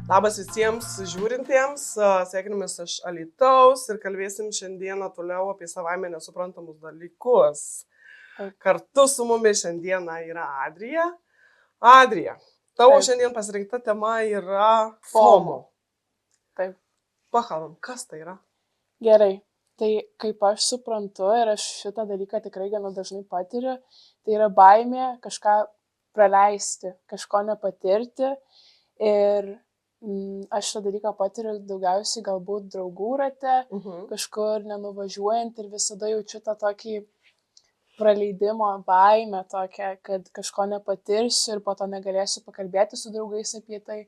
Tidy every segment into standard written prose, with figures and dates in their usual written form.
Labas visiems žiūrintiems, sveikinamės iš Alytaus ir kalbėsim šiandieną toliau apie savaime nesuprantamus dalykus. Kartu su mumis šiandieną yra Adrija. Adrija, tavo šiandien pasirinkta tema yra FOMO. Taip. Pakalbam, kas tai yra? Gerai, tai kaip aš suprantu ir aš šitą dalyką tikrai gana dažnai patiriu, tai yra baimė kažką praleisti, kažko nepatirti ir aš šitą dalyką patiriu daugiausiai galbūt draugų rate, kažkur nenuvažiuojant ir visada jaučiu tą tokį praleidimo baimę tokią, kad kažko nepatirsiu ir po to negalėsiu pakalbėti su draugais apie tai.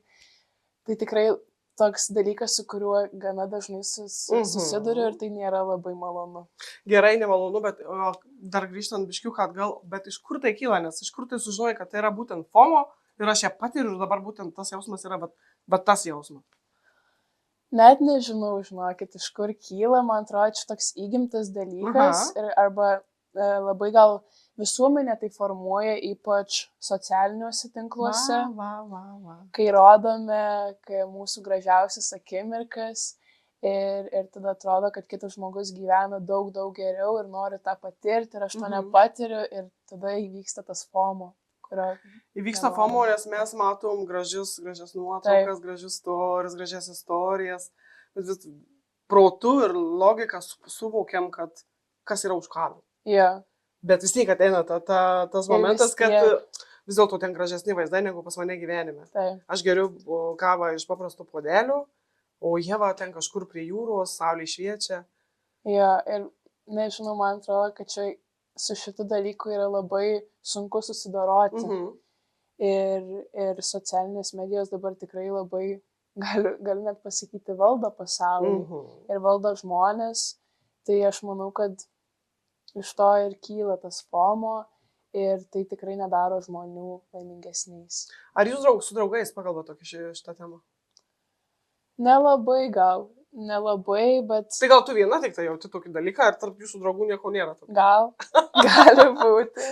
Tai tikrai toks dalykas, su kuriuo gana dažnai susiduriu ir tai nėra labai malonu. Gerai, nemalonu, bet dar grįžtant biškiuką atgal, bet iš kur tai kyla, nes iš kur tai sužinojai, kad tai yra būtent FOMO ir aš ją patiriu ir dabar būtent tas jausmas yra, bet tas jausmas. Net nežinau, žinokit, iš kur kyla, man atrodo, čia toks įgimtas dalykas arba labai gal visuomenė tai formuoja, ypač socialiniuose tinkluose, kai rodome mūsų gražiausias akimirkas ir tada atrodo, kad kitas žmogus gyvena daug geriau ir nori tą patirti ir aš to nepatiriu ir tada įvyksta tas FOMO. Įvyksta FOMO, nes mes matom gražias nuotraukas, gražius stories, gražias istorijas, bet vis protu ir logika suvokiam, kad kas yra už kadro. Yeah. Bet vis tiek ateina tas momentas, kad vis dėlto ten gražesni vaizdai negu pas mane gyvenime. Aš geriu kavą iš paprasto puodelių, o jie va ten kažkur prie jūros, saulė šviečia. Ir nežinau, man atrodo, kad čia su šitu dalyku yra labai sunku susidoroti. Ir socialinės medijos dabar tikrai labai, galiu net pasakyti, valdo pasaulį ir valdo žmonės. Tai aš manau, kad iš to ir kyla tas FOMO ir tai tikrai nedaro žmonių laimingesniais. Ar jūs su draugais pakalbate šitą temą? Nelabai, bet... Tai gal tu viena tik tai jauti tokį dalyką, ar tarp jūsų draugų nieko nėra? Gali būti,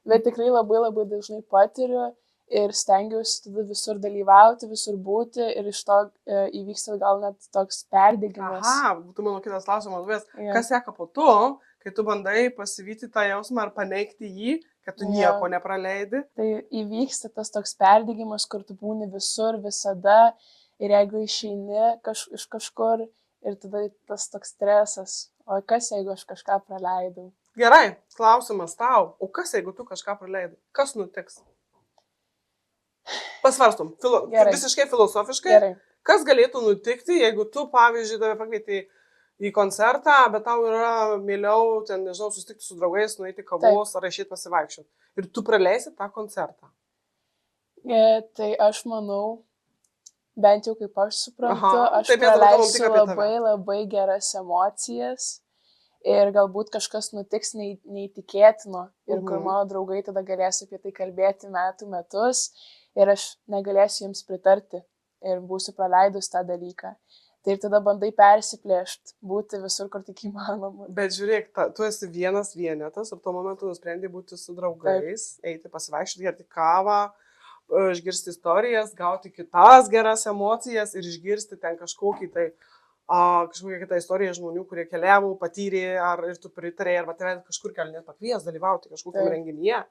bet tikrai labai dažnai patiriu ir stengiuosi tada visur dalyvauti, visur būti ir iš to įvyksta gal net toks perdegimas. Aha, būtų mano kitas klausimas, kas seka po to, kai tu bandai pasivyti tą jausmą ar paneigti jį, kad tu nieko nepraleidi? Tai įvyksta tas toks perdegimas, kur tu būni visur, visada ir jeigu išeini iš kažkur ir tada tas toks stresas, o kas jeigu aš kažką praleidau? Gerai, klausimas tau, o kas jeigu tu kažką praleidai? Kas nutiks? Pasvarstom, visiškai filosofiškai. Gerai. Kas galėtų nutikti, jeigu tu, pavyzdžiui, tave pakvietei į koncertą, bet tau yra mieliau, ten, nežinau, susitikti su draugais, nueiti kavos ar išėti pasivaikščioti. Ir tu praleisi tą koncertą. Tai aš manau, bent jau kaip aš suprantu, aš praleisiu labai geras emocijas ir galbūt kažkas nutiks neįtikėtino ir kur mano draugai tada galės apie tai kalbėti metus ir aš negalėsiu jiems pritarti ir būsiu praleidus tą dalyką. Tai ir tada bandai persiplėšti, būti visur, kur tik įmanoma. Bet žiūrėk, tu esi vienas vienetas ir tuo momentu nusprendai būti su draugais, eiti pasivaikščioti, gerti kavą, išgirsti istorijas, gauti kitas geras emocijas ir išgirsti ten kažkokią kitą istoriją žmonių, kurie keliavo, patyrė, ir tu pritarė, arba tave kažkur net pakvies dalyvauti kažkokiam renginyje.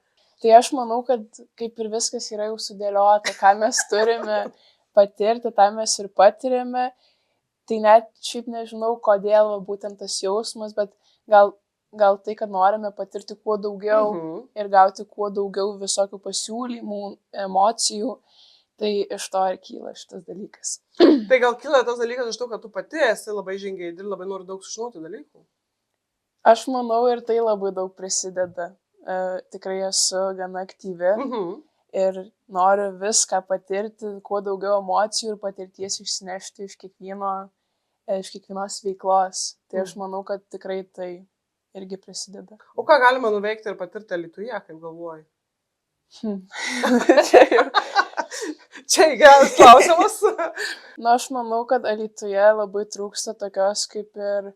Tai aš manau, kad kaip ir viskas yra jau sudėliota, ką mes turime patirti, tą mes ir patiriame. Tai net šiaip nežinau, kodėl būtent tas jausmas, bet gal tai, kad norime patirti kuo daugiau ir gauti kuo daugiau visokių pasiūlymų, emocijų, tai iš to ir kyla šitas dalykas. Tai gal kyla tas dalykas iš to, kad tu pati esi labai žingeidi ir labai nori daug sužinoti dalykų? Aš manau ir tai labai daug prisideda. Tikrai esu gana aktyvi ir noriu viską patirti, kuo daugiau emocijų ir patirties išsinešti iš kiekvienos veiklos. Tai aš manau, kad tikrai tai irgi prisideda. O ką galima nuveikti ir patirti Alytuje, kaip galvoji? Čia geras klausimas. Aš manau, kad Alytuje labai trūksta tokios kaip ir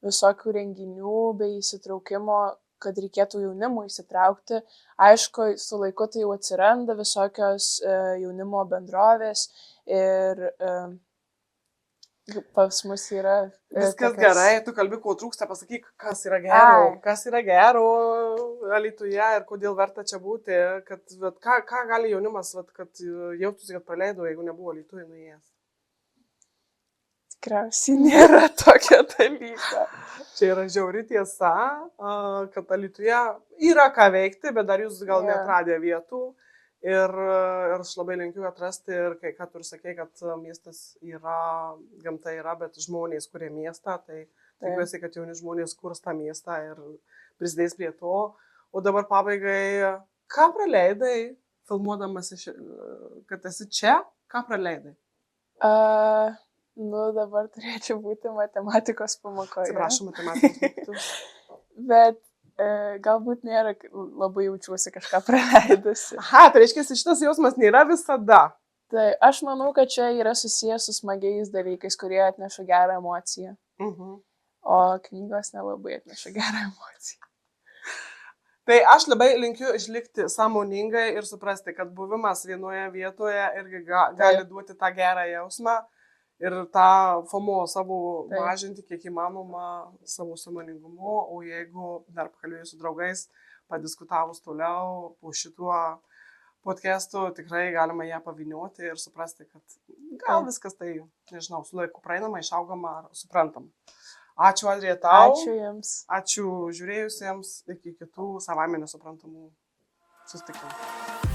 visokių renginių bei įsitraukimo kad reikėtų jaunimui įsitraukti. Aišku, su laiku tai jau atsiranda visokios jaunimo bendrovės ir pas mus yra... Viskas gerai, tu kalbi, ko trūksta, pasakyk, kas yra gero, kas yra gero Alytuje ir kodėl verta čia būti, kad ką gali jaunimas, kad jaustųsi, kad praleido, jeigu nebuvo Alytuje nuėjęs. Tikriausiai nėra tokio dalyko. Čia yra žiauri tiesa, kad Alytuje yra ką veikti, bet dar jūs gal neatradė vietų. Ir aš labai linkiu atrasti ir kai ką tu ir sakei, kad miestas yra, gamta yra, bet žmonės kuria miestą, tai tikiuosi, kad jauni žmonės kurs tą miestą ir prisidės prie to. O dabar pabaigai, ką praleidai, filmuodamas, kad esi čia, ką praleidai? Dabar turėčiau būti matematikos pamokoje. Atsiprašau, matematikos. Bet galbūt nėra, labai jaučiuosi kažką praleidusi. Aha, tai reiškia, šitas jausmas nėra visada. Tai aš manau, kad čia yra susijęs su smagiais dalykais, kurie atneša gerą emociją. O knygos nelabai atneša gerą emociją. Tai aš labai linkiu išlikti sąmoningai ir suprasti, kad buvimas vienoje vietoje irgi gali duoti tą gerą jausmą. Ir tą FOMO savo mažinti kiek įmanoma savo sąmoningumu, o jeigu dar pakalbėjus su draugais, padiskutavus toliau po šituo podcastu, tikrai galima ją pavynioti ir suprasti, kad gal viskas tai, nežinau, su laiku praeinama, išaugama ar suprantama. Ačiū, Adrija, tau. Ačiū jums. Ačiū žiūrėjusiems, iki kitų savaime nesuprantamų susitikimų.